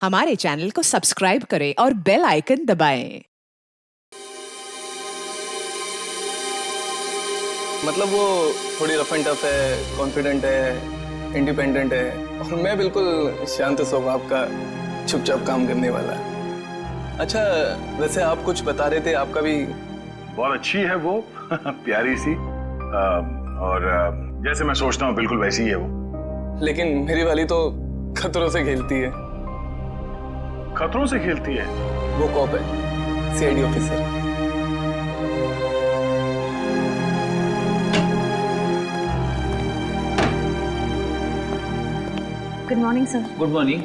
हमारे चैनल को सब्सक्राइब करें और बेल आइकन दबाएं। मतलब वो थोड़ी रफ एंड टफ है, कॉन्फिडेंट है, इंडिपेंडेंट है और मैं बिल्कुल शांत स्वभाव का चुपचाप काम करने वाला। अच्छा, वैसे आप कुछ बता रहे थे, आपका भी बहुत अच्छी है वो प्यारी सी और जैसे मैं सोचता हूँ बिल्कुल वैसी ही है वो। लेकिन मेरी वाली तो खतरों से खेलती है। खतरों से खेलती है? वो कॉप है, CID officer. Good morning sir. Good morning.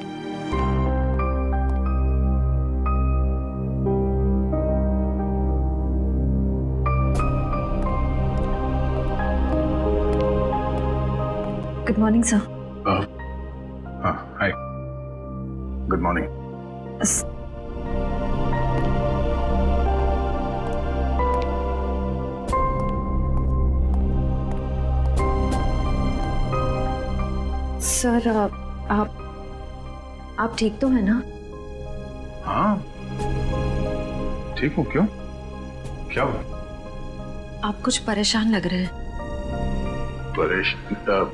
Good morning sir. हाँ, हाय, गुड मॉर्निंग। सर आप ठीक तो है ना? हाँ ठीक हूँ। क्यों, क्या हुआ? आप कुछ परेशान लग रहे हैं। परेशान?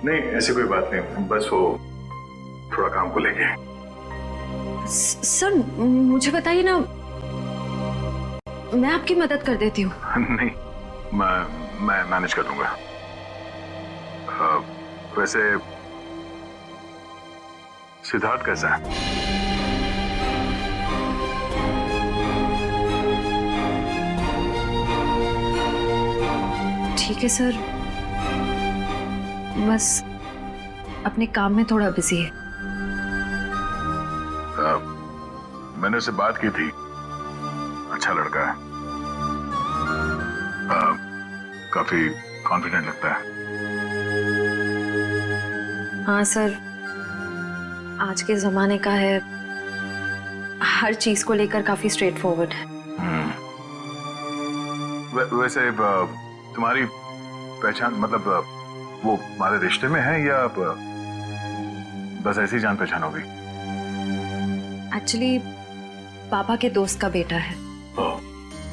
नहीं, ऐसी कोई बात नहीं, बस वो थोड़ा काम को लेके। सर मुझे बताइए ना, मैं आपकी मदद कर देती हूँ। नहीं, मैं मैनेज कर लूंगा। वैसे सिद्धार्थ कैसा है? ठीक है सर, बस अपने काम में थोड़ा बिजी है। मैंने उससे बात की थी, अच्छा लड़का है, काफी कॉन्फिडेंट लगता है। हाँ सर, आज के जमाने का है, हर चीज को लेकर काफी स्ट्रेट फॉरवर्ड है। वैसे तुम्हारी पहचान, मतलब वो हमारे रिश्ते में है या बस ऐसी जान पहचान हो गई? एक्चुअली पापा के दोस्त का बेटा है,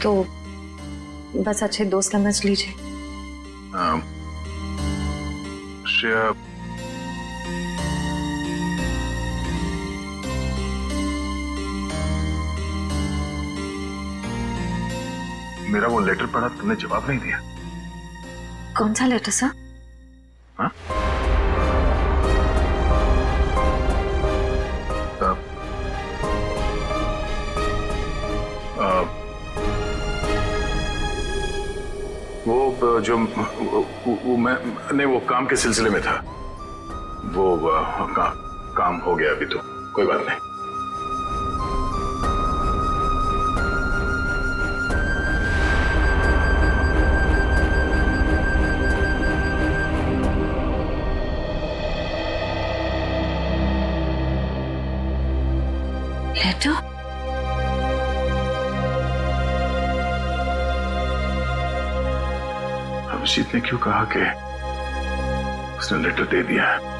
तो बस अच्छे दोस्त समझ लीजिए। श्रेया, मेरा वो लेटर पढ़ा, तुमने जवाब नहीं दिया। कौन सा लेटर सर? हाँ? वो जो वो मैं नहीं, वो काम के सिलसिले में था। वो काम हो गया अभी, तो कोई बात नहीं। लेटर? अभिजीत ने क्यों कहा कि उसने लेटर दे दिया है?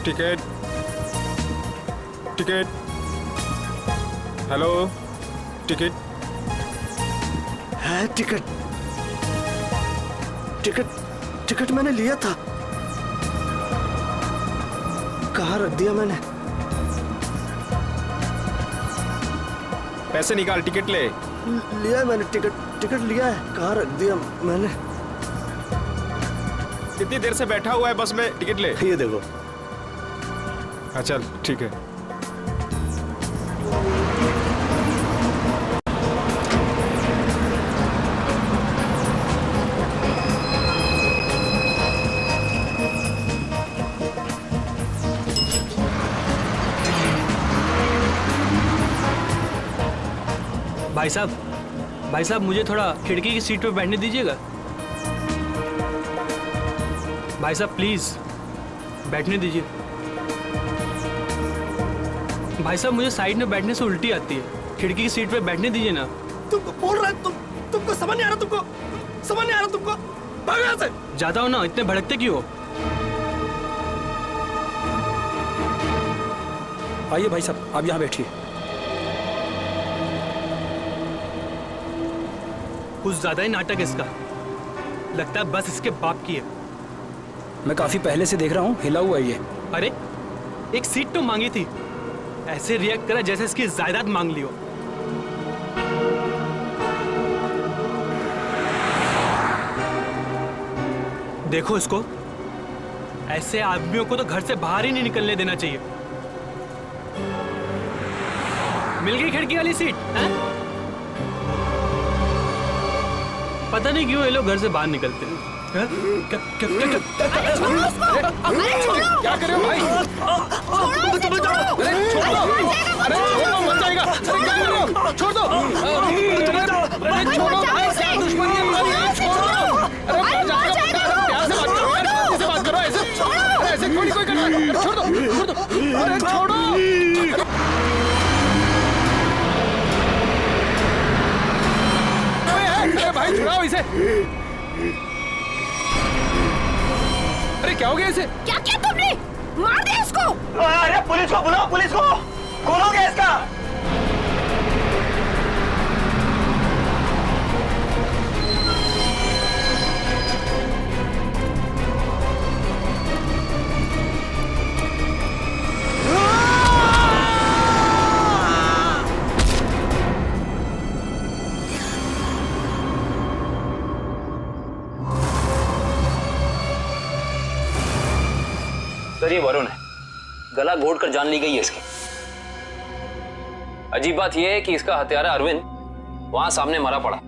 टिकट, टिकट, हेलो, टिकट है? टिकट टिकट टिकट मैंने लिया था, कहाँ रख दिया मैंने? पैसे निकाल, टिकट ले। लिया है मैंने, टिकट लिया है, कहाँ रख दिया मैंने? इतनी देर से बैठा हुआ है बस में, टिकट ले। ये देखो। हाँ चल ठीक है। भाई साहब मुझे थोड़ा खिड़की की सीट पे बैठने दीजिएगा। भाई साहब प्लीज बैठने दीजिए। भाई साहब मुझे साइड में बैठने से उल्टी आती है, खिड़की की सीट पे बैठने दीजिए ना। तुमको बोल रहा है, तुमको समझ नहीं आ रहा, तुमको समझ नहीं आ रहा, तुमको भागो यहाँ से। जाता हूँ ना, इतने भड़कते क्यों हो? आइए भाई साहब, आप यहाँ बैठिए। कुछ ज्यादा ही नाटक इसका, लगता है बस इसके बाप की है। मैं काफी पहले से देख रहा हूँ, हिला हुआ है ये। अरे एक सीट तो मांगी थी, ऐसे रिएक्ट करा जैसे इसकी जायदाद मांग ली हो। देखो इसको, ऐसे आदमियों को तो घर से बाहर ही नहीं निकलने देना चाहिए। मिल गई खिड़की वाली सीट हैं? पता नहीं क्यों ये लोग घर से बाहर निकलते हैं। क्या कर रहे हो भाई? अरे छोड़ दो, अरे मर जाएगा। अरे क्या कर रहे हो? छोड़ दो, अरे छोड़ो भाई, क्या दुश्मनी है? छोड़ो, अरे मर जाएगा। प्यार से बात करो, ऐसे बात करो, ऐसे थोड़ी कोई करता है। छोड़ दो, अरे छोड़ो। अरे भाई छुड़ाओ इसे। अरे क्या हो गया इसे? क्या किया तुमने? मार दे इसको। अरे पुलिस को बुलाओ, पुलिस को। कौन हो गया इसका? सर ये वरुण है, गला घोट कर जान ली गई है इसकी। अजीब बात यह है कि इसका हत्यारा अरविंद वहां सामने मरा पड़ा।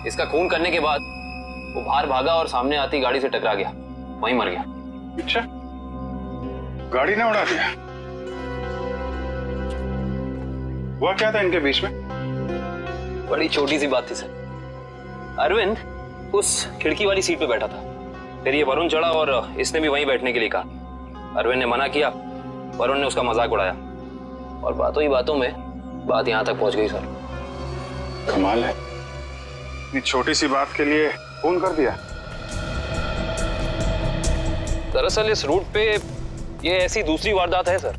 इसका खून करने के बाद वो बाहर भागा और सामने आती गाड़ी से टकरा गया, वहीं मर गया। अच्छा, गाड़ी ने उड़ा दिया? हुआ क्या था इनके बीच में? बड़ी छोटी सी बात थी सर। अरविंद उस खिड़की वाली सीट पे बैठा था, फिर ये वरुण चढ़ा और इसने भी वहीं बैठने के लिए कहा। अरविंद ने मना किया, वरुण ने उसका मजाक उड़ाया और बातों ही बातों में बात यहां तक पहुंच गई सर। कमाल है, इतनी छोटी सी बात के लिए खून कर दिया। दरअसल इस रूट पे ये ऐसी दूसरी वारदात है सर।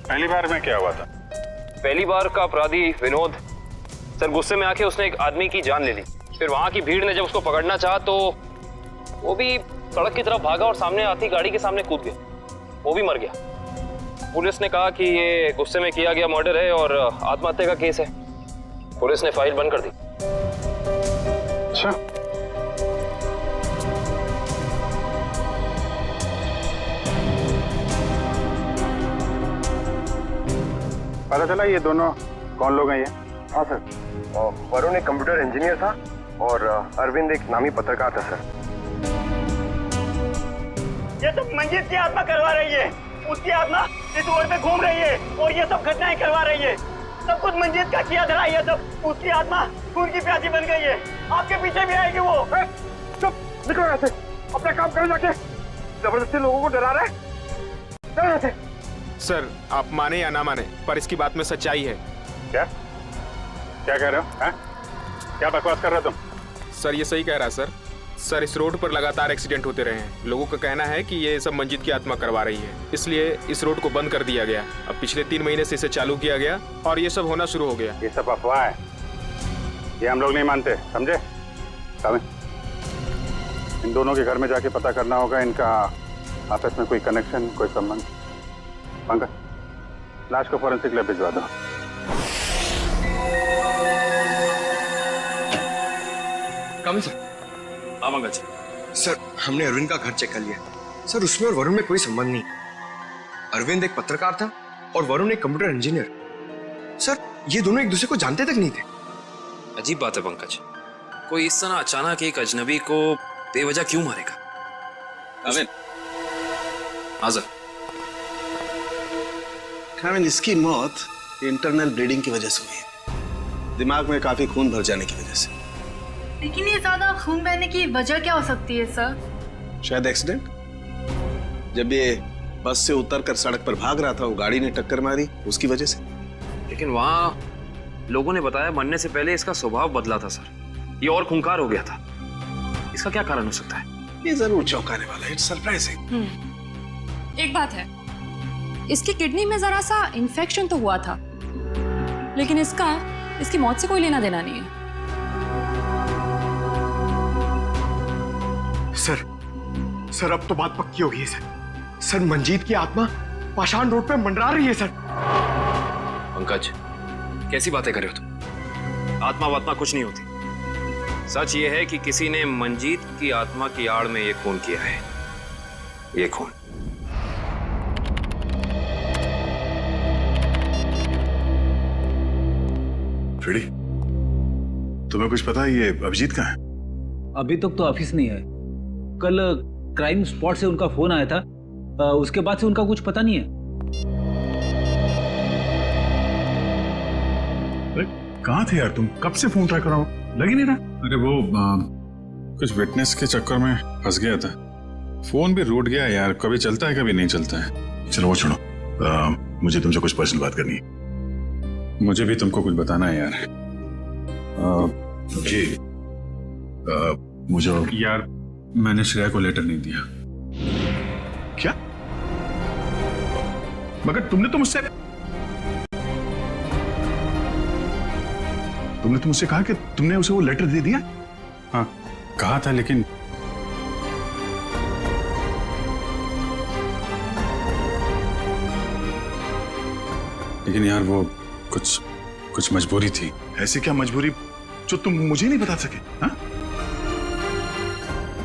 पहली बार में क्या हुआ था? पहली बार का अपराधी विनोद सर गुस्से में आके उसने एक आदमी की जान ले ली। फिर वहां की भीड़ ने जब उसको पकड़ना चाहा तो वो भी सड़क की तरफ भागा और सामने आती गाड़ी के सामने कूद गया, वो भी मर गया। पुलिस ने कहा कि ये गुस्से में किया गया मर्डर है और आत्महत्या का केस है। पुलिस ने फाइल बंद कर दी। अच्छा, पता चला ये दोनों कौन लोग हैं ये? हाँ सर, वरुण एक कंप्यूटर इंजीनियर था और अरविंद एक नामी पत्रकार था सर। ये सब मंजीत की आत्मा करवा रही है, उसकी आत्मा इस रोड पे घूम रही है और ये सब घटनाएं करवा रही है। सब कुछ मंजीत का किया धरा, ये सब उसकी आत्मा खून की प्यासी बन गई है। आपके पीछे भी आएगी वो। चुप, निकलो यहाँ से, अपना काम करो जाके। जबरदस्ती लोगों को डरा रहे, चलो यहाँ से। सर आप माने या ना माने, पर इसकी बात में सच्चाई है। क्या क्या कह रहे हो? हैं? क्या बकवास कर रहे हो तुम? सर ये सही कह रहा है सर। सर इस रोड पर लगातार एक्सीडेंट होते रहे हैं। लोगों का कहना है कि ये सब मंजीत की आत्मा करवा रही है, इसलिए इस रोड को बंद कर दिया गया। अब पिछले 3 महीने से इसे चालू किया गया और ये सब होना शुरू हो गया। ये सब अफवाह है, ये हम लोग नहीं मानते, समझे? इन दोनों के घर में जाके पता करना होगा इनका आपस में कोई कनेक्शन, कोई संबंध। पंकज, लाश को फॉरेंसिक लैब भिजवा दो। कम सर। हाँ पंकज। सर हमने अरविंद का घर चेक कर लिया सर, उसमें और वरुण में कोई संबंध नहीं। अरविंद एक पत्रकार था और वरुण एक कंप्यूटर इंजीनियर। सर ये दोनों एक दूसरे को जानते तक नहीं थे। अजीब बात है पंकज, कोई इस तरह अचानक एक अजनबी को बेवजह क्यों मारेगा? अरविंद, हाँ सर। अरविंद, इसकी मौत इंटरनल ब्लीडिंग की वजह से हुई है, दिमाग में काफी खून भर जाने की वजह से। लेकिन ये ज्यादा खून बहने की वजह क्या हो सकती है सर? शायद एक्सीडेंट। जब ये बस से उतरकर सड़क पर भाग रहा था, वो गाड़ी ने टक्कर मारी, उसकी वजह से। लेकिन वहाँ लोगों ने बताया मरने से पहले इसका स्वभाव बदला था सर, ये और खूंखार हो गया था। इसका क्या कारण हो सकता है? ये जरूर चौंकाने वाला है, इट्स सरप्राइजिंग। एक बात है, इसकी किडनी में जरा सा इन्फेक्शन तो हुआ था, लेकिन इसकी मौत से कोई लेना देना नहीं है। सर अब तो बात पक्की हो गई है सर, मंजीत की आत्मा पाषाण रोड पे मंडरा रही है सर। पंकज, कैसी बातें कर रहे हो तुम? आत्मा वात्मा कुछ नहीं होती। सच ये है कि किसी ने मंजीत की आत्मा की आड़ में ये खून किया है। ये खून फ्रेडी, तुम्हें कुछ पता है ये अभिजीत कहाँ है? अभी तक तो ऑफिस नहीं है। कल क्राइम स्पॉट से उनका फोन आया था, उसके बाद से उनका कुछ पता नहीं है। अरे कहाँ थे यार तुम? कब से फोन ट्राई कर रहा हूँ, लग ही नहीं रहा। अरे वो कुछ विटनेस के चक्कर में फंस गया था, फोन भी रूट गया यार। कभी चलता है कभी नहीं चलता है। चलो वो छोड़ो, मुझे तुमसे कुछ पर्सनल बात करनी है। मुझे भी तुमको कुछ बताना है यार। जी मुझे यार, मैंने श्रेया को लेटर नहीं दिया। क्या? मगर तुमने तो मुझसे कहा कि तुमने उसे वो लेटर दे दिया। हाँ कहा था, लेकिन यार वो कुछ मजबूरी थी। ऐसी क्या मजबूरी जो तुम मुझे नहीं बता सके? हाँ?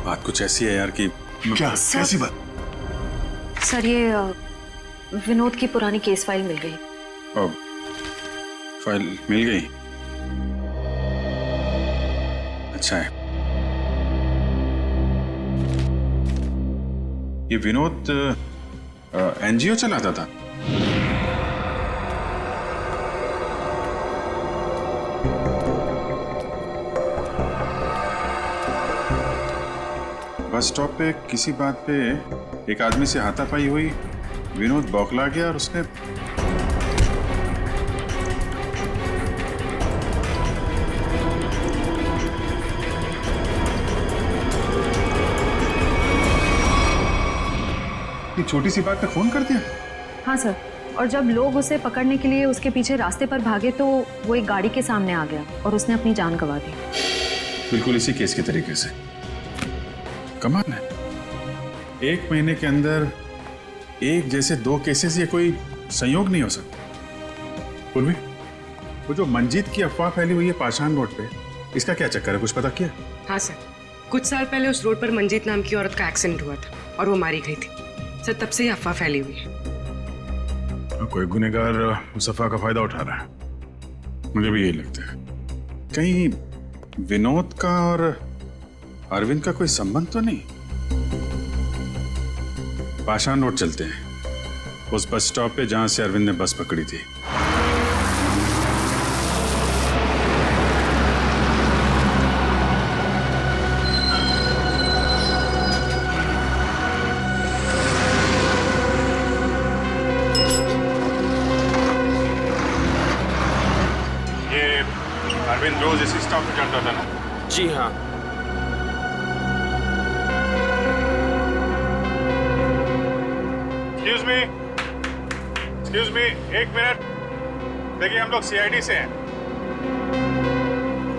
बात कुछ ऐसी है यार कि क्या? कैसी बात? सर ये विनोद की पुरानी केस फाइल मिल गई। फाइल मिल गई? अच्छा है। ये विनोद एनजीओ चलाता था। बस स्टॉप पे किसी बात पे एक आदमी से हाथापाई हुई, विनोद बौखला गया और उसने छोटी सी बात पे फोन कर दिया। हाँ सर, और जब लोग उसे पकड़ने के लिए उसके पीछे रास्ते पर भागे तो वो एक गाड़ी के सामने आ गया और उसने अपनी जान गंवा दी। बिल्कुल इसी केस के तरीके से। कमाल है, 1 महीने के अंदर एक जैसे 2 केसेस, ये कोई संयोग नहीं हो सकता। पूर्वी, वो जो मंजीत की अफवाह फैली हुई है पाषाण रोड पे, इसका क्या चक्कर है? कुछ पता किया? हाँ सर, कुछ साल पहले उस रोड पर मंजीत नाम की औरत का एक्सीडेंट हुआ था और वो मारी गई थी। सर तब से ही अफवाह फैली हुई है। कोई गुनहगार उस अफवाह का फायदा उठा रहा है, मुझे भी यही लगता है। कहीं विनोद का और अरविंद का कोई संबंध तो नहीं? पाषाण रोड चलते हैं, उस बस स्टॉप पे जहां से अरविंद ने बस पकड़ी थी। ये अरविंद रोज इसी स्टॉप पे चढ़ता था ना? जी हाँ। Excuse me, 1 minute. देखिए हम लोग सीआईडी से हैं।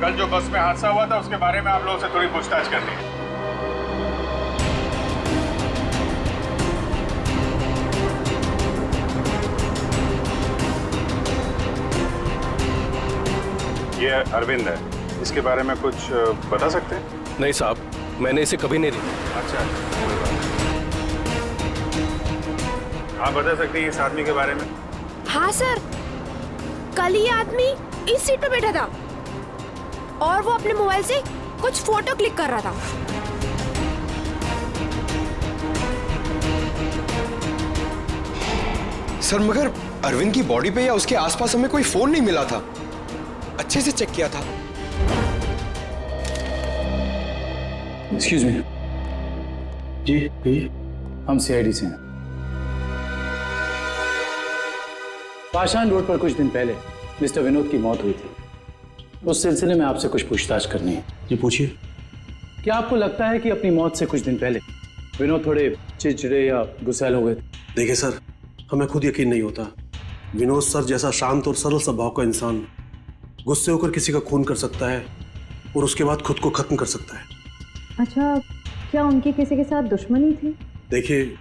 कल जो बस में हादसा हुआ था उसके बारे में आप लोगों से थोड़ी पूछताछ करनी है। ये अरविंद है, इसके बारे में कुछ बता सकते हैं? नहीं साहब, मैंने इसे कभी नहीं देखा। अच्छा, आप बता सकते हैं इस आदमी के बारे में? हाँ सर, कल ये आदमी इस सीट पे बैठा था और वो अपने मोबाइल से कुछ फोटो क्लिक कर रहा था। सर मगर अरविंद की बॉडी पे या उसके आसपास हमें कोई फोन नहीं मिला था। अच्छे से चेक किया था। Excuse me. जी, हम सीआईडी से हैं। पाषाण रोड पर कुछ दिन पहले मिस्टर विनोद की मौत हुई थी। उस सिलसिले में आपसे कुछ पूछताछ करनी है। जी पूछिए। क्या आपको लगता है कि अपनी मौत से कुछ दिन पहले विनोद थोड़े चिड़चिड़े या गुस्सैल हो गए थे? देखिए सर, हमें खुद यकीन नहीं होता। विनोद सर जैसा शांत और सरल स्वभाव का इंसान गुस्से होकर किसी का खून कर सकता है और उसके बाद खुद को खत्म कर सकता है। अच्छा, क्या उनकी किसी के साथ दुश्मनी थी? देखिए,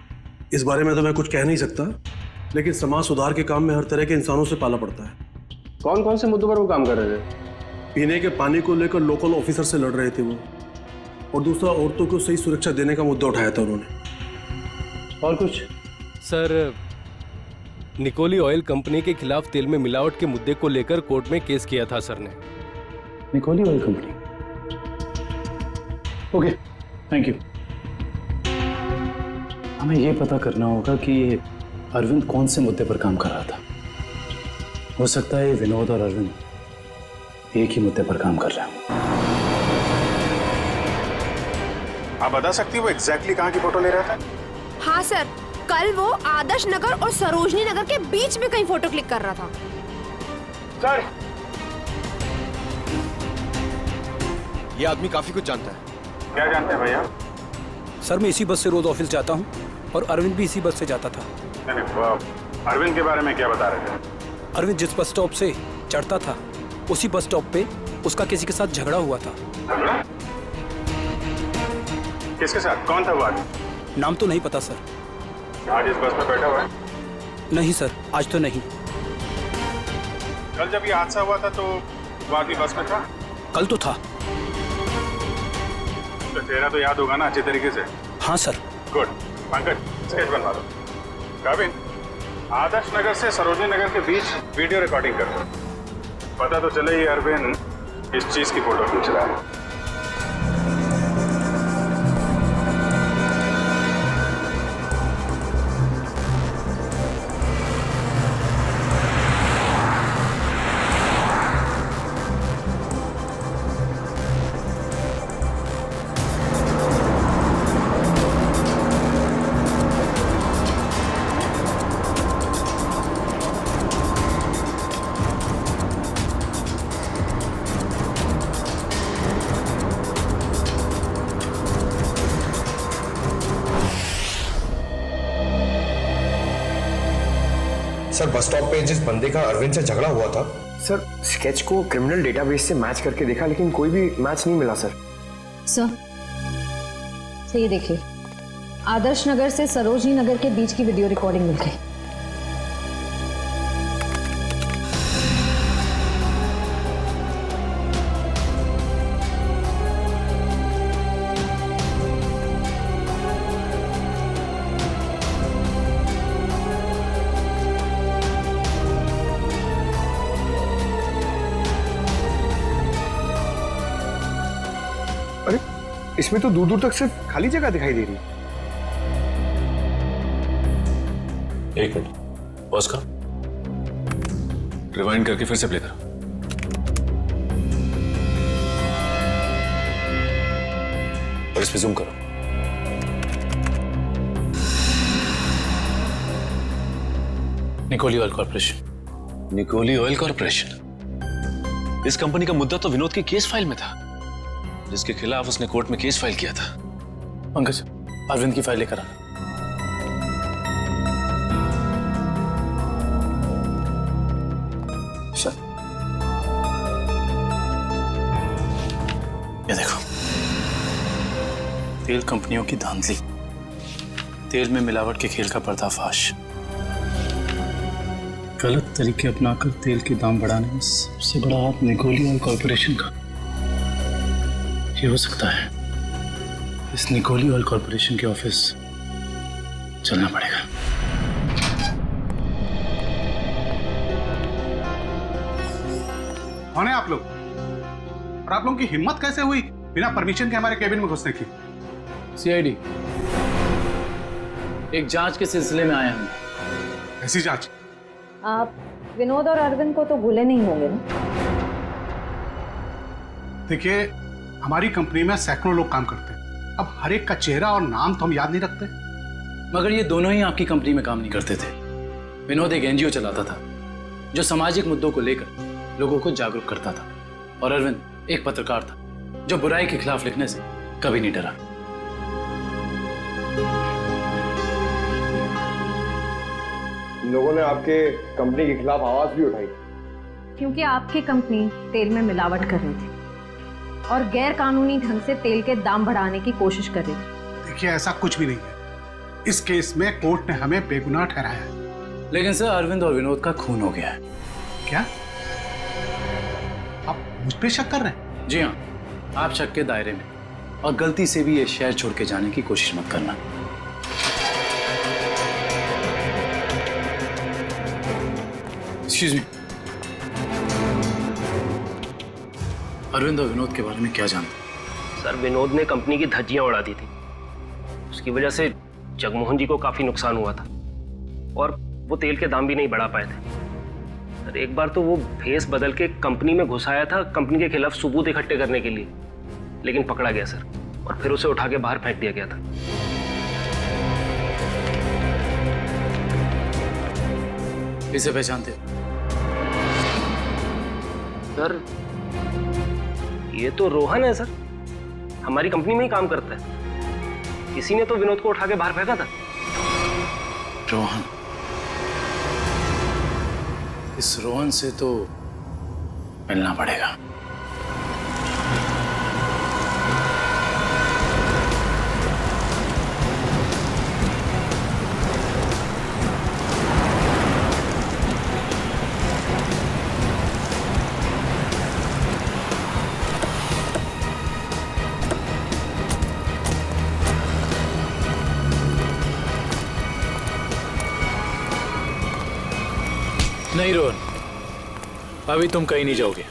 इस बारे में तो मैं कुछ कह नहीं सकता, लेकिन समाज सुधार के काम में हर तरह के इंसानों से पाला पड़ता है। कौन कौन से मुद्दों पर वो काम कर रहे थे? पीने के पानी को लेकर लोकल ऑफिसर से लड़ रहे थे वो, और दूसरा औरतों को सही सुरक्षा देने का मुद्दा उठाया था उन्होंने। और कुछ? सर, निकोली ऑयल कंपनी के खिलाफ तेल में मिलावट के मुद्दे को लेकर कोर्ट में केस किया था सर ने। निकोली oil company? Okay, thank you. हमें यह पता करना होगा कि ये अरविंद कौन से मुद्दे पर काम कर रहा था। हो सकता है विनोद और अरविंद एक ही मुद्दे पर काम कर रहे हैं। आप बता सकती हो वो एग्जैक्टली कहाँ की फोटो ले रहा था? हाँ सर, कल वो आदर्श नगर और सरोजनी नगर के बीच में कहीं फोटो क्लिक कर रहा था। सर, ये आदमी काफी कुछ जानता है। क्या जानते हैं भैया? सर, मैं इसी बस से रोज ऑफिस जाता हूँ और अरविंद भी इसी बस से जाता था। नहीं, अरविंद के बारे में क्या बता रहे थे? अरविंद जिस बस स्टॉप से चढ़ता था उसी बस स्टॉप पे उसका किसी के साथ झगड़ा हुआ था। किसके साथ? कौन था वो आदमी? नाम तो नहीं पता सर। आज इस बस में बैठा हुआ है? नहीं सर, आज तो नहीं। कल जब ये हादसा हुआ था तो वो आदमी बस में था? कल तो था। तो चेहरा तो याद होगा ना अच्छे तरीके से? हाँ सर। गुड। पंकज, स्केच बनवा दो। काबिन, आदर्श नगर से सरोजनी नगर के बीच वीडियो रिकॉर्डिंग कर दो। पता तो चले ये अरविंद इस चीज की फोटो खींच रहा है। सर, बस स्टॉप पे जिस बंदे का अरविंद से झगड़ा हुआ था, सर स्केच को क्रिमिनल डेटाबेस से मैच करके देखा लेकिन कोई भी मैच नहीं मिला सर। सर, ये देखिए, आदर्श नगर से सरोजनी नगर के बीच की वीडियो रिकॉर्डिंग मिल गई। अरे, इसमें तो दूर दूर तक सिर्फ खाली जगह दिखाई दे रही है। एक मिनट, पॉज करो, रिवाइंड करके फिर से प्ले करो। और इस पे जूम करो। निकोली ऑयल कॉर्पोरेशन। निकोली ऑयल कॉर्पोरेशन? इस कंपनी का मुद्दा तो विनोद की केस फाइल में था, जिसके खिलाफ उसने कोर्ट में केस फाइल किया था। पंकज, अरविंद की फाइल लेकर आना। सर, ये देखो, तेल कंपनियों की धांधली, तेल में मिलावट के खेल का पर्दाफाश, गलत तरीके अपनाकर तेल के दाम बढ़ाने में सबसे बड़ा हाथ निकोली ऑयल कॉर्पोरेशन का। ये हो सकता है इस निकोली ऑयल कॉर्पोरेशन के ऑफिस चलना पड़ेगा। कौन है आप लोग? और आप लोगों की हिम्मत कैसे हुई बिना परमिशन के हमारे केबिन में घुसने की? सीआईडी, एक जांच के सिलसिले में आए हम। ऐसी जांच? आप विनोद और अरविंद को तो भूले नहीं होंगे ना? देखिए, हमारी कंपनी में सैकड़ों लोग काम करते हैं। अब हर एक का चेहरा और नाम तो हम याद नहीं रखते। मगर ये दोनों ही आपकी कंपनी में काम नहीं करते थे। विनोद एक एनजीओ चलाता था जो सामाजिक मुद्दों को लेकर लोगों को जागरूक करता था, और अरविंद एक पत्रकार था जो बुराई के खिलाफ लिखने से कभी नहीं डरा। लोगों ने आपके कंपनी के खिलाफ आवाज भी उठाई क्योंकि आपकी कंपनी तेल में मिलावट कर रही थी और गैर कानूनी ढंग से तेल के दाम बढ़ाने की कोशिश कर रही थी। देखिए, ऐसा कुछ भी नहीं है। इस केस में कोर्ट ने हमें बेगुनाह ठहराया है। लेकिन सर, अरविंद और विनोद का खून हो गया है। क्या आप मुझ पे शक कर रहे हैं? जी हाँ, आप शक के दायरे में, और गलती से भी ये शहर छोड़ के जाने की कोशिश मत करना। एक्सक्यूज मी, अरविंद और विनोद के बारे में क्या जानते? सर, विनोद ने कंपनी की धज्जियां उड़ा दी थी। उसकी वजह से जगमोहन जी को काफी नुकसान हुआ था और वो तेल के दाम भी नहीं बढ़ा पाए थे। सर, एक बार तो वो भेस बदल के कंपनी में घुस आया था कंपनी के खिलाफ सबूत इकट्ठे करने के लिए, लेकिन पकड़ा गया सर, और फिर उसे उठा के बाहर फेंक दिया गया था। इसे पहचानते? सर, ये तो रोहन है सर, हमारी कंपनी में ही काम करता है। किसी ने तो विनोद को उठा के बाहर फेंका था। रोहन? इस रोहन से तो मिलना पड़ेगा। नहीं रोहन, अभी तुम कहीं नहीं जाओगे।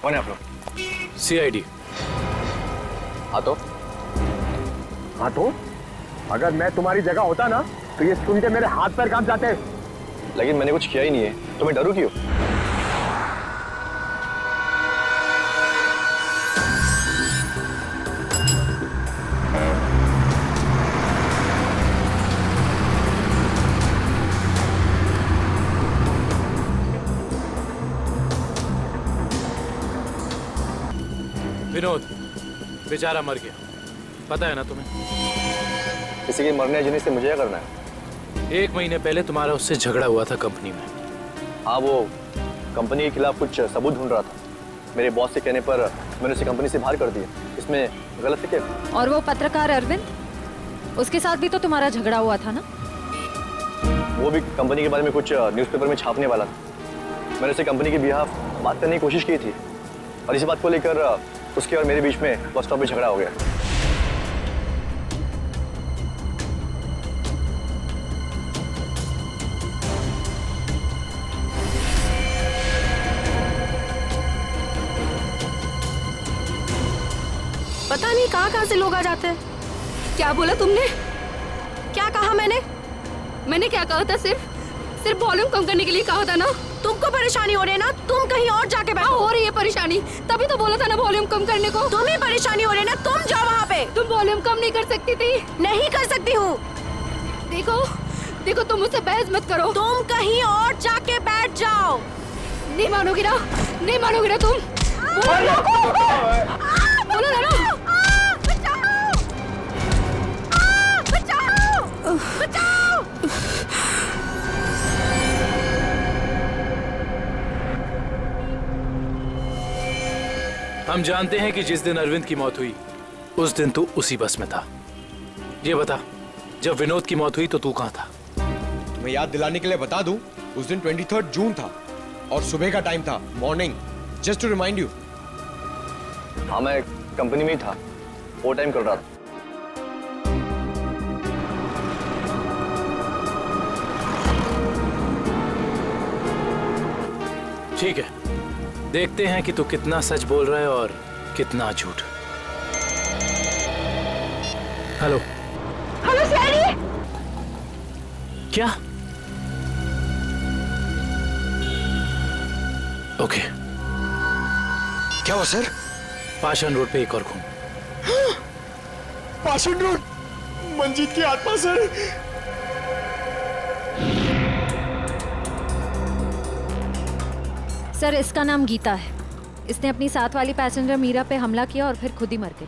कौन है आप लोग? सीआईडी। हाँ तो अगर मैं तुम्हारी जगह होता ना तो ये सुन के मेरे हाथ पैर कांप जाते। लेकिन मैंने कुछ किया ही नहीं है, तो मैं डरूं क्यों? विनोद बेचारा मर गया, पता है ना तुम्हें? किसी के मरने जीने से मुझे क्या करना है? 1 महीने पहले तुम्हारा उससे झगड़ा हुआ था कंपनी में। हाँ, वो कंपनी के खिलाफ कुछ सबूत ढूंढ रहा था। मेरे बॉस के कहने पर मैंने उसे कंपनी से बाहर कर दिया। इसमें गलत है क्या? और वो पत्रकार अरविंद, उसके साथ भी तो तुम्हारा झगड़ा हुआ था ना? वो भी कंपनी के बारे में कुछ न्यूज़पेपर में छापने वाला था। मैंने उसे कंपनी के बिहाफ बात करने की कोशिश की थी, और इसी बात को लेकर उसके और मेरे बीच में बस स्टॉप पे झगड़ा हो गया। पता नहीं कहाँ से लोग आ जाते हैं। क्या बोला तुमने? क्या कहा मैंने? मैंने क्या कहा था? सिर्फ वॉल्यूम कम करने के लिए कहा था ना। तुमको परेशानी हो रही है ना, तुम कहीं और जाके बैठो। हो रही है परेशानी, तभी तो बोला था ना वॉल्यूम कम करने को। तुम्हें परेशानी हो रही है ना, तुम जाओ वहाँ पे। तुम वॉल्यूम कम नहीं कर सकती थी? नहीं कर सकती हूँ। देखो तुम मुझसे बहस मत करो। तुम कहीं और जाके बैठ जाओ। नहीं मानोगी ना, नहीं मानोगी ना तुम। बोलो ना। हम जानते हैं कि जिस दिन अरविंद की मौत हुई उस दिन तू उसी बस में था। ये बता, जब विनोद की मौत हुई तो तू कहाँ था? तुम्हें याद दिलाने के लिए बता दूं, उस दिन 23 जून था और सुबह का टाइम था, morning, just to remind you. हाँ, मैं कंपनी में ही था, ओवर टाइम कर रहा था। ठीक है, देखते हैं कि तू कितना सच बोल रहा है और कितना झूठ। Hello hello Saini. क्या? ओके। क्या हुआ सर? पाषाण रोड पे एक और खून। पाषाण रोड, मंजीत की आत्मा सर। सर इसका नाम गीता है। इसने अपनी साथ वाली पैसेंजर मीरा पे हमला किया और फिर खुद ही मर गई।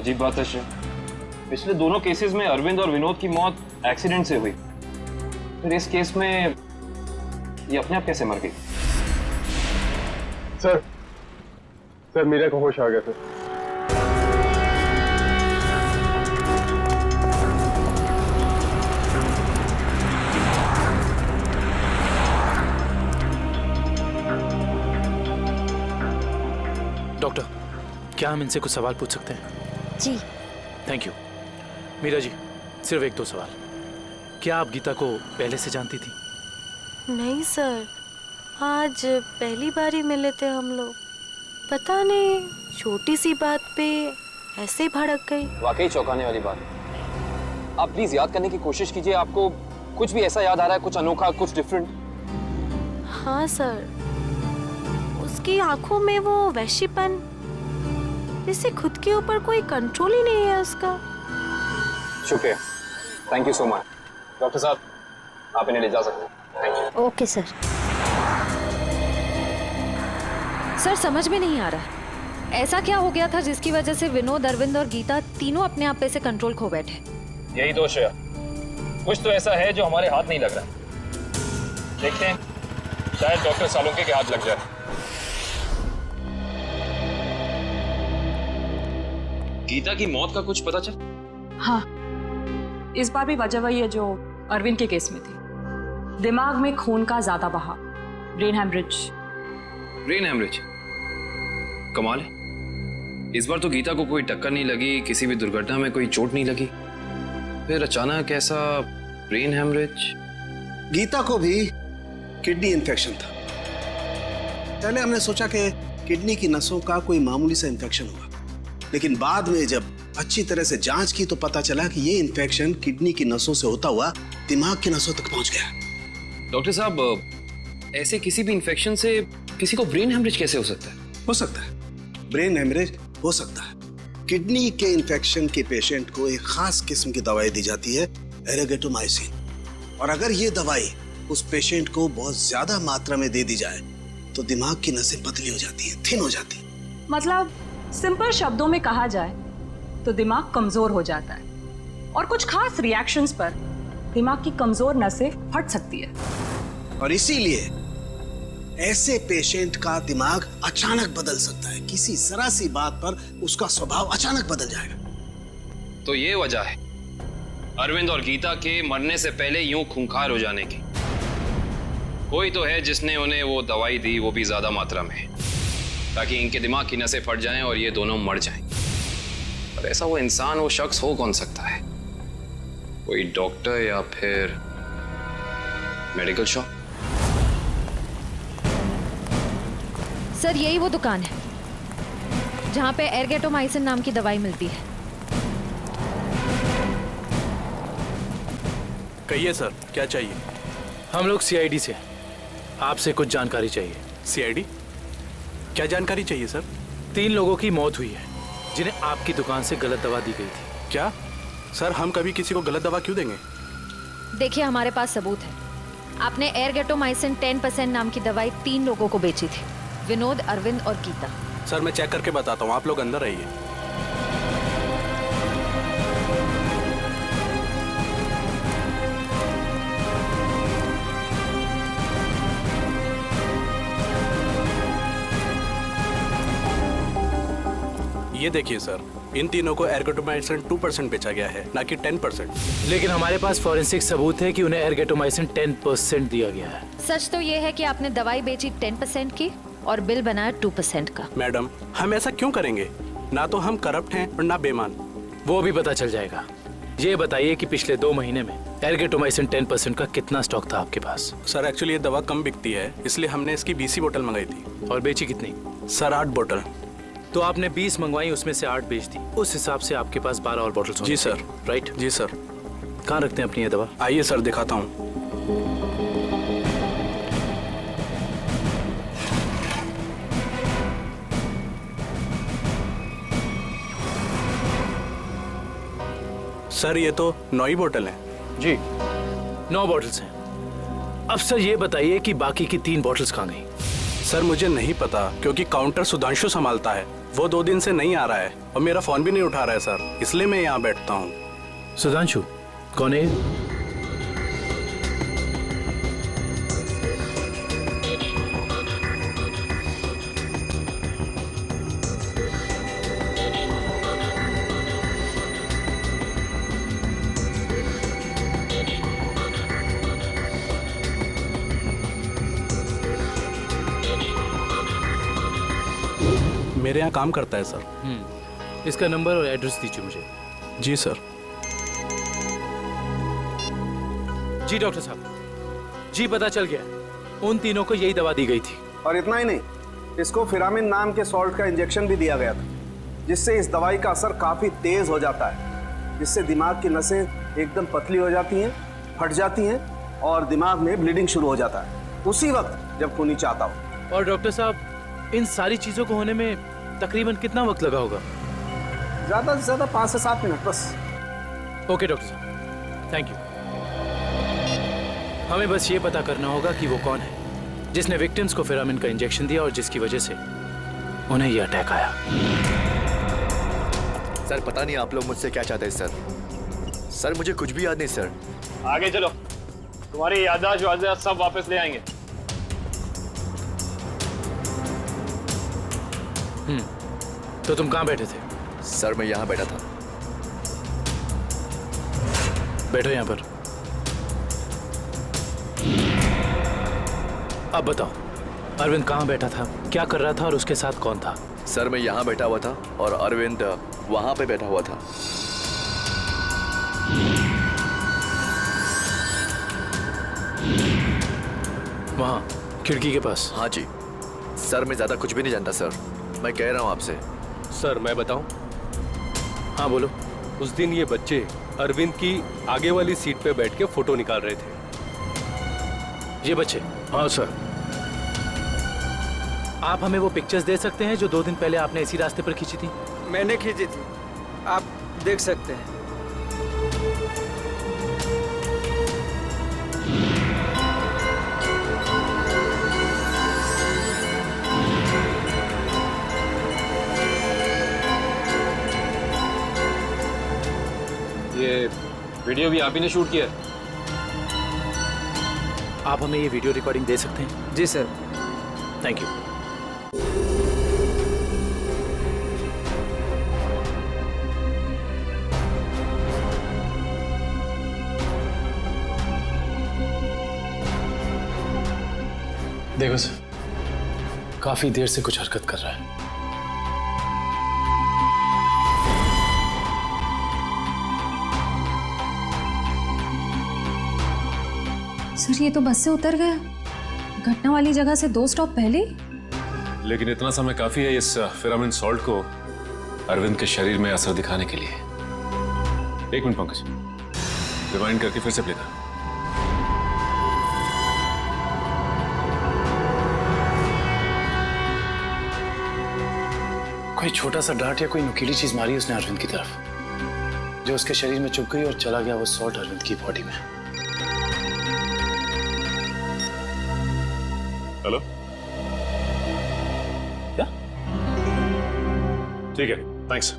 अजीब बात है श्रेय, पिछले दोनों केसेस में अरविंद और विनोद की मौत एक्सीडेंट से हुई, फिर इस केस में ये अपने आप कैसे मर गई? सर मीरा को होश आ गया सर। डॉक्टर, क्या हम इनसे कुछ सवाल पूछ सकते हैं? जी। Thank you. मीरा जी, सिर्फ एक दो सवाल। क्या आप गीता को पहले से जानती थी? नहीं सर, आज पहली बार ही मिले थे हम लोग। पता नहीं छोटी सी बात पे ऐसे ही भड़क गई। वाकई चौंकाने वाली बात है। आप प्लीज याद करने की कोशिश कीजिए, आपको कुछ भी ऐसा याद आ रहा है, कुछ अनोखा, कुछ डिफरेंट? हाँ सर, उसकी आंखों में वो वैशीपन, जैसे खुद के ऊपर कोई कंट्रोल ही नहीं है उसका। शुक्रिया, thank you so much. Doctor साहब, आप इन्हें ले जा सकते हैं। Thank you. Okay sir. Sir समझ में नहीं आ रहा, ऐसा क्या हो गया था जिसकी वजह से विनोद, अरविंद और गीता तीनों अपने आप पे से कंट्रोल खो बैठे? यही तो श्रेया, कुछ तो ऐसा है जो हमारे हाथ नहीं लग रहा। देखते हैं, शायद डॉक्टर सालुंके के हाथ लग जाए। गीता की मौत का कुछ पता चल? हाँ, इस बार भी वजह वही है जो अरविंद के केस में थी। दिमाग में खून का ज्यादा बहाव, ब्रेन हेमरेज। Brain haemorrhage? कमाल है, इस बार तो गीता को कोई टक्कर नहीं लगी, किसी भी दुर्घटना में कोई चोट नहीं लगी, फिर अचानक ऐसा ब्रेन हेमरेज। गीता को भी किडनी इन्फेक्शन था। पहले हमने सोचा कि किडनी की नसों का कोई मामूली सा इन्फेक्शन हुआ, लेकिन बाद में जब अच्छी तरह से जांच की तो पता चला कि ये इन्फेक्शन किडनी की नसों से होता हुआ दिमाग की नसों तक पहुंच गया। डॉक्टर साहब, ऐसे किसी भी इन्फेक्शन से किसी को ब्रेन हेमरेज कैसे हो सकता है? हो सकता है, ब्रेन हेमरेज हो सकता है। किडनी के इन्फेक्शन के पेशेंट को एक खास किस्म की दवाई दी जाती है, एरेगेटोमाइसिन, और अगर ये दवाई उस पेशेंट को बहुत ज्यादा मात्रा में दे दी जाए तो दिमाग की नसें पतली हो जाती है, थिन हो जाती है। मतलब सिंपल शब्दों में कहा जाए तो दिमाग कमजोर हो जाता है, और कुछ खास रिएक्शंस पर दिमाग की कमजोर नसें फट सकती है। और इसीलिए ऐसे पेशेंट का दिमाग अचानक बदल सकता है, किसी जरा सी बात पर उसका स्वभाव अचानक बदल जाएगा। तो ये वजह है अरविंद और गीता के मरने से पहले यूं खूंखार हो जाने की। कोई तो है जिसने उन्हें वो दवाई दी, वो भी ज्यादा मात्रा में, ताकि इनके दिमाग की नसें फट जाएं और ये दोनों मर जाएं। पर ऐसा वो इंसान, वो शख्स हो कौन सकता है? कोई डॉक्टर या फिर मेडिकल शॉप? सर यही वो दुकान है जहाँ पे एरगेटोमाइसिन नाम की दवाई मिलती है। कहिए सर, क्या चाहिए? हम लोग सीआईडी से, आपसे कुछ जानकारी चाहिए। सीआईडी? क्या जानकारी चाहिए सर? 3 लोगों की मौत हुई है जिन्हें आपकी दुकान से गलत दवा दी गई थी। क्या सर, हम कभी किसी को गलत दवा क्यों देंगे? देखिए हमारे पास सबूत है, आपने एरगेटोमाइसिन 10% नाम की दवाई 3 लोगों को बेची थी, विनोद, अरविंद और गीता। सर मैं चेक करके बताता हूँ, आप लोग अंदर रहिए। ये देखिए सर, इन तीनों को एरगेटोमाइसिन 2% बेचा गया है, ना कि 10%। लेकिन हमारे पास फॉरेंसिक सबूत है कि उन्हें एरगेटोमाइसिन 10% दिया गया है। सच तो ये है कि आपने दवाई बेची 10% की और बिल बनाया 2% का। मैडम, हम ऐसा क्यों करेंगे? ना तो हम करप्ट हैं और ना बेईमान। वो भी पता चल जाएगा। ये बताइए कि पिछले 2 महीने में एर्गेटोमाइसिन 10% का कितना स्टॉक था आपके पास? सर एक्चुअली ये दवा कम बिकती है, इसलिए हमने इसकी 20 बोतल मंगाई थी। और बेची कितनी? सर 8 बोतल। तो आपने 20 मंगवाई, उसमें से 8 बेच दी। उस हिसाब से आपके पास 12 और बॉटल्स जी सर। राइट? जी सर। कहाँ रखते हैं अपनी ये दवा? आइए सर दिखाता हूँ। सर ये तो 9 ही बोतल है। जी 9 बॉटल्स हैं। अब सर ये बताइए कि बाकी की 3 बॉटल्स कहाँ गई? सर मुझे नहीं पता, क्योंकि काउंटर सुधांशु संभालता है। वो 2 दिन से नहीं आ रहा है और मेरा फोन भी नहीं उठा रहा है सर, इसलिए मैं यहाँ बैठता हूँ। सुधांशु कौन है? मेरे यहाँ काम करता है सर। इसका नंबर और एड्रेस दीजिए मुझे। जी सर। जी डॉक्टर साहब, जी पता चल गया, उन तीनों को यही दवा दी गई थी। और इतना ही नहीं, इसको फिरामिन नाम के सॉल्ट का इंजेक्शन भी दिया गया था, जिससे इस दवाई का असर काफी तेज हो जाता है, जिससे दिमाग की नसें एकदम पतली हो जाती हैं, फट जाती हैं और दिमाग में ब्लीडिंग शुरू हो जाता है उसी वक्त जब खूनी चाहता हो। और डॉक्टर साहब, इन सारी चीजों को होने में तकरीबन कितना वक्त लगा होगा? ज्यादा से ज्यादा 5 से 7 मिनट बस। ओके डॉक्टर साहब, थैंक यू। हमें बस ये पता करना होगा कि वो कौन है जिसने विक्टिम्स को फिरामिन का इंजेक्शन दिया और जिसकी वजह से उन्हें ये अटैक आया। सर पता नहीं आप लोग मुझसे क्या चाहते हैं सर। सर मुझे कुछ भी याद नहीं सर। आगे चलो, तुम्हारी याददाश्त सब वापस ले आएंगे। तो तुम कहाँ बैठे थे? सर मैं यहाँ बैठा था। बैठो यहाँ पर। अब बताओ, अरविंद कहाँ बैठा था, क्या कर रहा था और उसके साथ कौन था? सर मैं यहाँ बैठा हुआ था और अरविंद वहां पे बैठा हुआ था। वहाँ खिड़की के पास? हाँ जी सर, मैं ज्यादा कुछ भी नहीं जानता सर, मैं कह रहा हूँ आपसे। सर मैं बताऊं? हाँ बोलो। उस दिन ये बच्चे अरविंद की आगे वाली सीट पे बैठ के फोटो निकाल रहे थे। ये बच्चे? हाँ सर। आप हमें वो पिक्चर्स दे सकते हैं जो 2 दिन पहले आपने इसी रास्ते पर खींची थी? मैंने खींची थी, आप देख सकते हैं। ये वीडियो भी आप ही ने शूट किया? आप हमें ये वीडियो रिकॉर्डिंग दे सकते हैं? जी सर। Thank you. देखो सर, काफी देर से कुछ हरकत कर रहा है। सर ये तो बस से उतर गया, घटना वाली जगह से 2 स्टॉप पहले। लेकिन इतना समय काफी है इस फिरामिन सॉल्ट को अरविंद के शरीर में असर दिखाने के लिए। 1 मिनट पंकज, रिवाइंड करके फिर से प्ले कर। कोई छोटा सा डांट या कोई नुकीली चीज मारी उसने अरविंद की तरफ, जो उसके शरीर में चुभ गई और चला गया वो सॉल्ट अरविंद की बॉडी में। हेलो, क्या? ठीक है, थैंक्स।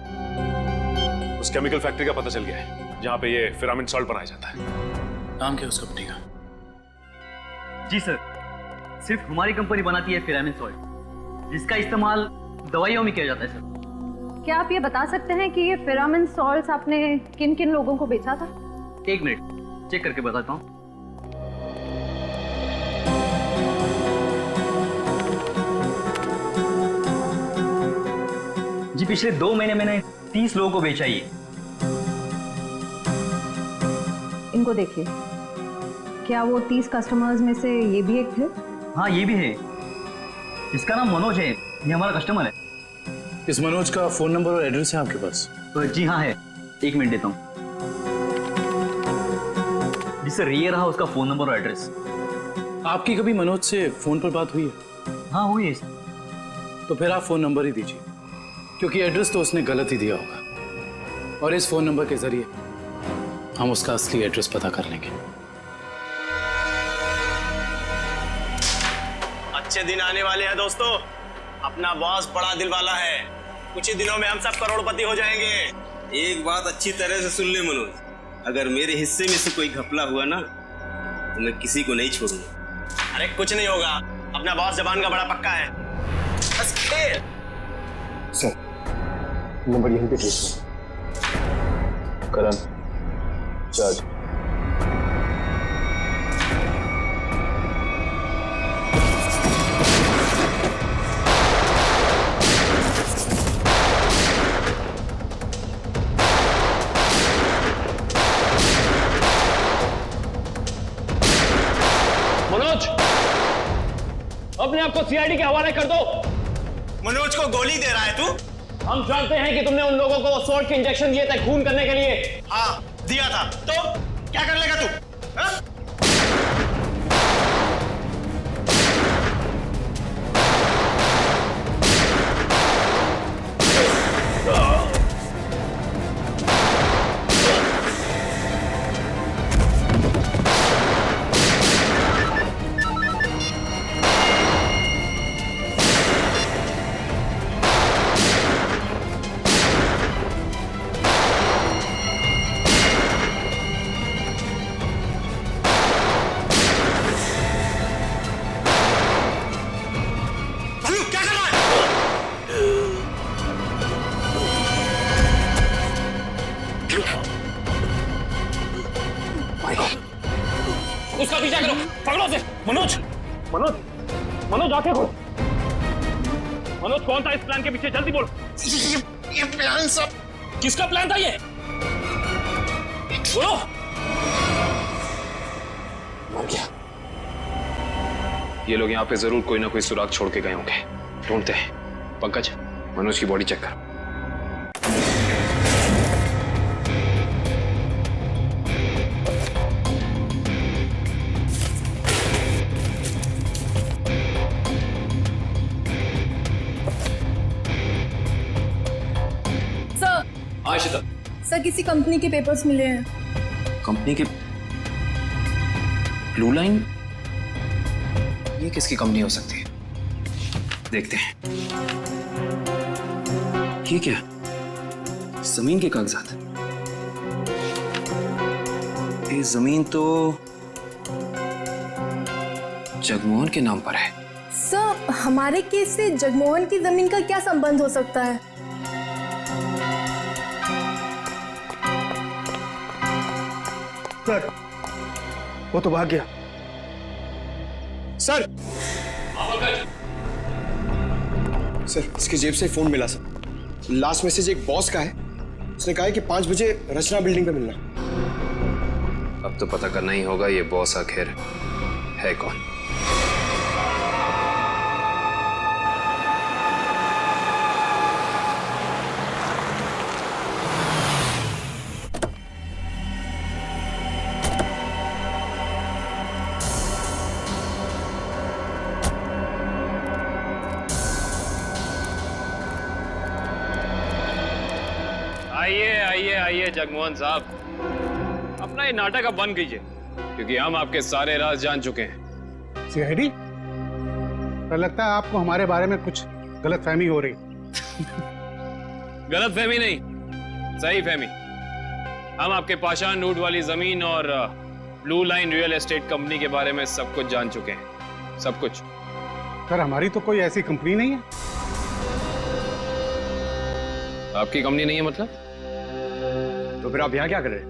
उस केमिकल फैक्ट्री का पता चल गया है जहां पे ये फिरामिन सॉल्ट बनाया जाता है। नाम क्या उस कंपनी का? जी सर, सिर्फ हमारी कंपनी बनाती है फिरामिन सॉल्ट, जिसका इस्तेमाल दवाइयों में किया जाता है सर। क्या आप ये बता सकते हैं कि ये फिरामिन सॉल्ट्स आपने किन किन लोगों को बेचा था? 1 मिनट चेक करके बताता हूँ। जी पिछले 2 महीने मैंने 30 लोगों को बेचा ये। इनको देखिए, क्या वो 30 कस्टमर्स में से ये भी एक थे? हाँ ये भी है। इसका नाम मनोज है, ये हमारा कस्टमर है। इस मनोज का फोन नंबर और एड्रेस है आपके पास? जी हाँ है, 1 मिनट देता हूँ। जी सर, ये रहा उसका फोन नंबर और एड्रेस। आपकी कभी मनोज से फोन पर बात हुई है? हाँ हुई है सर। तो फिर आप फोन नंबर ही दीजिए, क्योंकि एड्रेस तो उसने गलत ही दिया होगा, और इस फोन नंबर के जरिए हम उसका असली एड्रेस पता कर लेंगे। अच्छे दिन आने वाले हैं दोस्तों। अपना बॉस बड़ा दिल वाला है, कुछ ही दिनों में हम सब करोड़पति हो जाएंगे। एक बात अच्छी तरह से सुन ले मनोज, अगर मेरे हिस्से में से कोई घपला हुआ ना तो मैं किसी को नहीं छोड़ूंगा। अरे कुछ नहीं होगा, अपना बॉस जबान का बड़ा पक्का है। बस खेल। सर नंबर यहीं पे भेज दो। करण, जज। मनोज, अपने आप को सीआईडी के हवाले कर दो। मनोज को गोली दे रहा है तू? हम जानते हैं कि तुमने उन लोगों को स्वॉर्ड के इंजेक्शन दिए थे खून करने के लिए। हाँ दिया था, तो क्या कर लेगा तू? हाँ? उसका पीछा करो, पकड़ो उसे। मनोज, मनोज, मनोज आंखें खोल। मनोज कौन था इस प्लान के पीछे? जल्दी बोल। ये प्लान सब किसका प्लान था ये? बोलो। मर गया। ये लोग यहाँ पे जरूर कोई ना कोई सुराग छोड़ के गए होंगे, ढूंढते हैं। पंकज, मनोज की बॉडी चेक कर। सर, सर किसी कंपनी के पेपर्स मिले हैं। कंपनी के? Blue line? ये किसकी कंपनी हो सकती है? देखते हैं। ये क्या? जमीन के कागजात। ये जमीन तो जगमोहन के नाम पर है। सर हमारे केस से जगमोहन की जमीन का क्या संबंध हो सकता है? सर वो तो भाग गया। सर सर इसकी जेब से फोन मिला सर। लास्ट मैसेज एक बॉस का है, उसने कहा है कि 5 बजे रचना बिल्डिंग पे मिलना। अब तो पता करना ही होगा ये बॉस आखिर है कौन। आइए आइए आइए जगमोहन साहब, अपना ये नाटक अब बंद कीजिए, क्योंकि हम आपके सारे राज जान चुके हैं। सीआईडी, पर लगता है आपको हमारे बारे में कुछ गलतफहमी हो रही। गलतफहमी नहीं, सही फहमी। हम आपके पाषाण रूट वाली जमीन और blue line real estate company के बारे में सब कुछ जान चुके हैं, सब कुछ। सर हमारी तो कोई ऐसी कंपनी नहीं है। आपकी कंपनी नहीं है मतलब? तो फिर आप यहाँ क्या कर रहे हैं?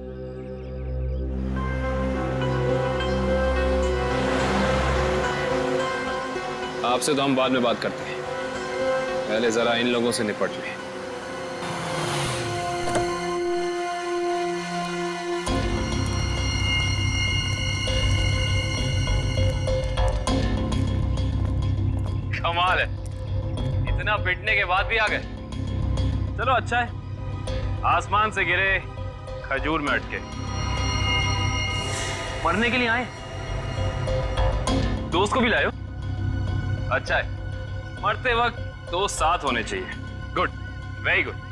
आपसे तो हम बाद में बात करते हैं, पहले जरा इन लोगों से निपट लें। कमाल है, इतना पिटने के बाद भी आ गए। चलो अच्छा है, आसमान से गिरे खजूर में अटके। मरने के लिए आए, दोस्त को भी लायो। अच्छा है, मरते वक्त दोस्त साथ होने चाहिए। Good, very good.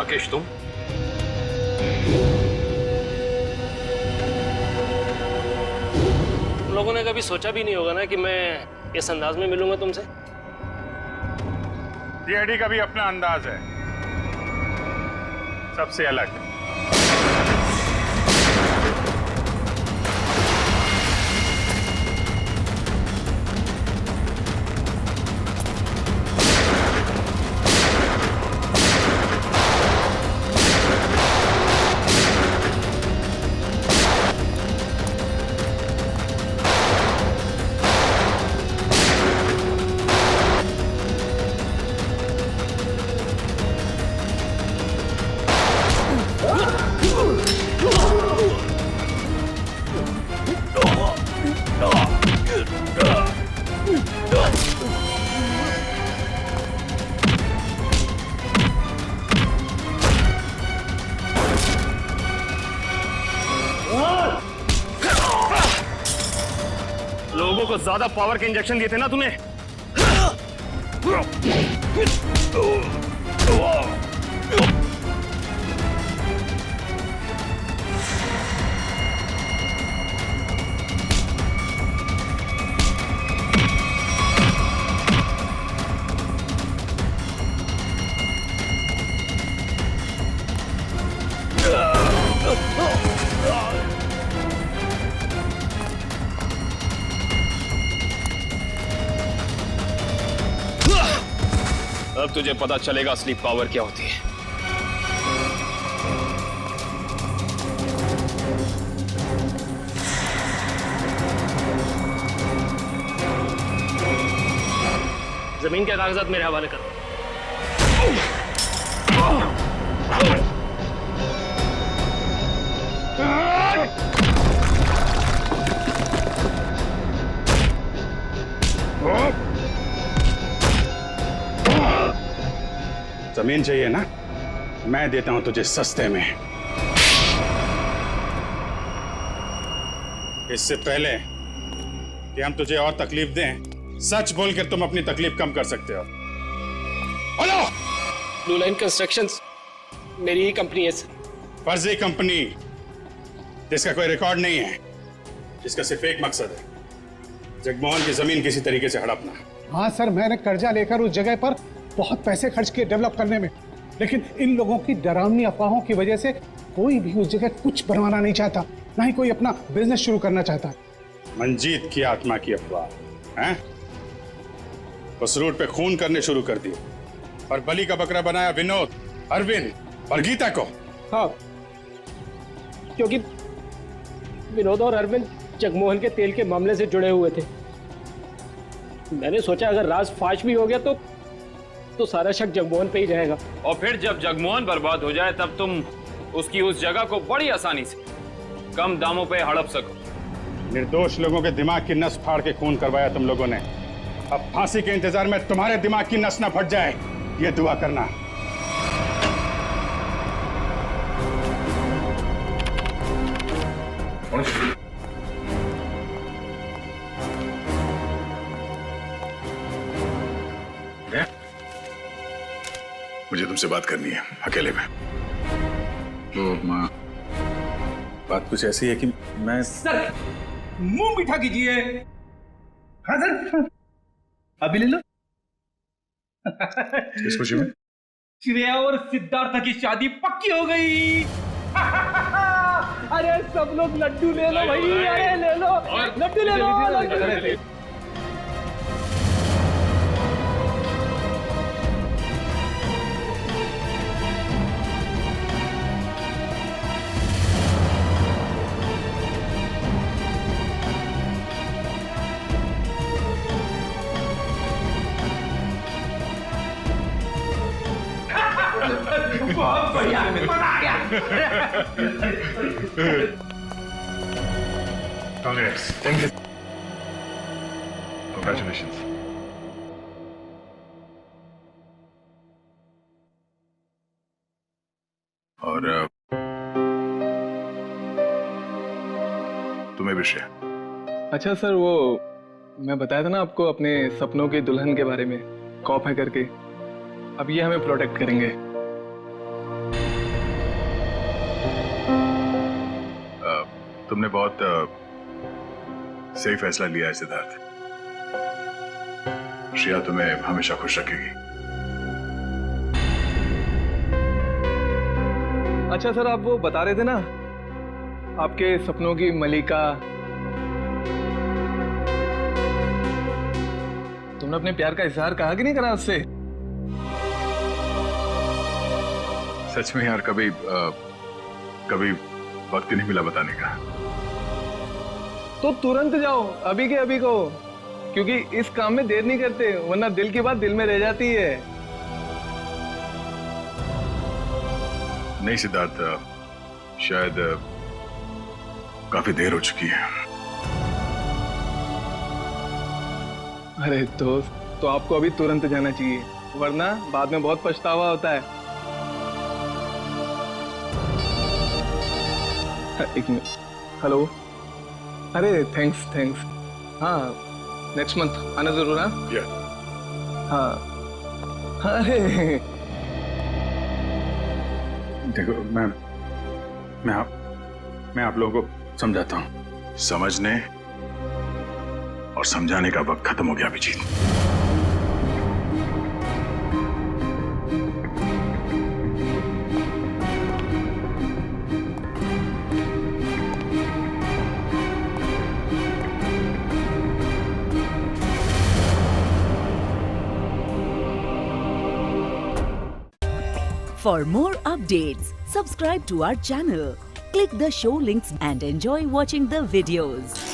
राकेश, तुम लोगों ने कभी सोचा भी नहीं होगा ना कि मैं इस अंदाज में मिलूंगा तुमसे। सीआईडी का भी अपना अंदाज है, सबसे अलग। लोगों को ज्यादा पावर के इंजेक्शन दिए थे ना तूने। अब तुझे पता चलेगा असली पावर क्या होती है। जमीन के कागजात मेरे हवाले करो। जमीन चाहिए ना, मैं देता हूं तुझे सस्ते में। इससे पहले कि हम तुझे और तकलीफ दें, सच बोलकर तुम अपनी तकलीफ कम कर सकते हो। बोलो। ब्लू लाइन कंस्ट्रक्शंस मेरी ही कंपनी है सर। फर्जी कंपनी जिसका कोई रिकॉर्ड नहीं है, जिसका सिर्फ एक मकसद है, जगमोहन की जमीन किसी तरीके से हड़पना। हाँ सर, मैंने कर्जा लेकर उस जगह पर बहुत पैसे खर्च किए डेवलप करने में, लेकिन इन लोगों की डरावनी अफवाहों की वजह से कोई भी उस जगह कुछ बनवाना नहीं चाहता, ना ही कोई अपना बिजनेस शुरू करना चाहता। मंजीत की आत्मा की अफवाह हैं? उस रूट पे खून करने शुरू कर दिए और बलि का बकरा बनाया विनोद, अरविंद और गीता को। हाँ, क्योंकि विनोद और अरविंद जगमोहन के तेल के मामले से जुड़े हुए थे। मैंने सोचा अगर राज फाश भी हो गया तो सारा शक जगमोहन पे ही रहेगा। और फिर जब जगमोहन बर्बाद हो जाए तब तुम उसकी उस जगह को बड़ी आसानी से कम दामों पे हड़प सको। निर्दोष लोगों के दिमाग की नस फाड़ के खून करवाया तुम लोगों ने। अब फांसी के इंतजार में तुम्हारे दिमाग की नस ना फट जाए, ये दुआ करना। मुझे तुमसे बात करनी है अकेले में। तो माँ, बात कुछ ऐसी है कि मैं सर मुंह मीठा कीजिए। हाँ सर, अभी ले लो। किस खुशी में? श्रेया और सिद्धार्थ की शादी पक्की हो गई। अरे सब लोग लड्डू ले लो भाई, अरे ले लो लड्डू, ले लो। बहुत बढ़िया, मजा आ गया। Congrats. Thank you. Congratulations. और तुम्हें भी श्रेया। अच्छा सर, वो मैं बताया था ना आपको अपने सपनों की दुल्हन के बारे में, कॉप है करके। अब ये हमें प्रोटेक्ट करेंगे। तुमने बहुत सही फैसला लिया है सिद्धार्थ। श्रेया तुम्हें हमेशा खुश रखेगी। अच्छा सर, आप वो बता रहे थे ना आपके सपनों की मलिका, तुमने अपने प्यार का इजहार कहा कि नहीं करा उससे? सच में यार, कभी वक्त ही नहीं मिला बताने का। तो तुरंत जाओ, अभी के अभी को, क्योंकि इस काम में देर नहीं करते, वरना दिल की बात दिल में रह जाती है। नहीं सिद्धार्थ, शायद काफी देर हो चुकी है। अरे दोस्त, तो आपको अभी तुरंत जाना चाहिए, वरना बाद में बहुत पछतावा होता है। एक मिनट। हेलो। अरे थैंक्स। हाँ, नेक्स्ट मंथ आना जरूर। हाँ। अरे देखो, मैं आप लोगों को समझाता हूँ। समझने और समझाने का वक्त खत्म हो गया Abhijit. For more updates, subscribe to our channel, click the show links and enjoy watching the videos.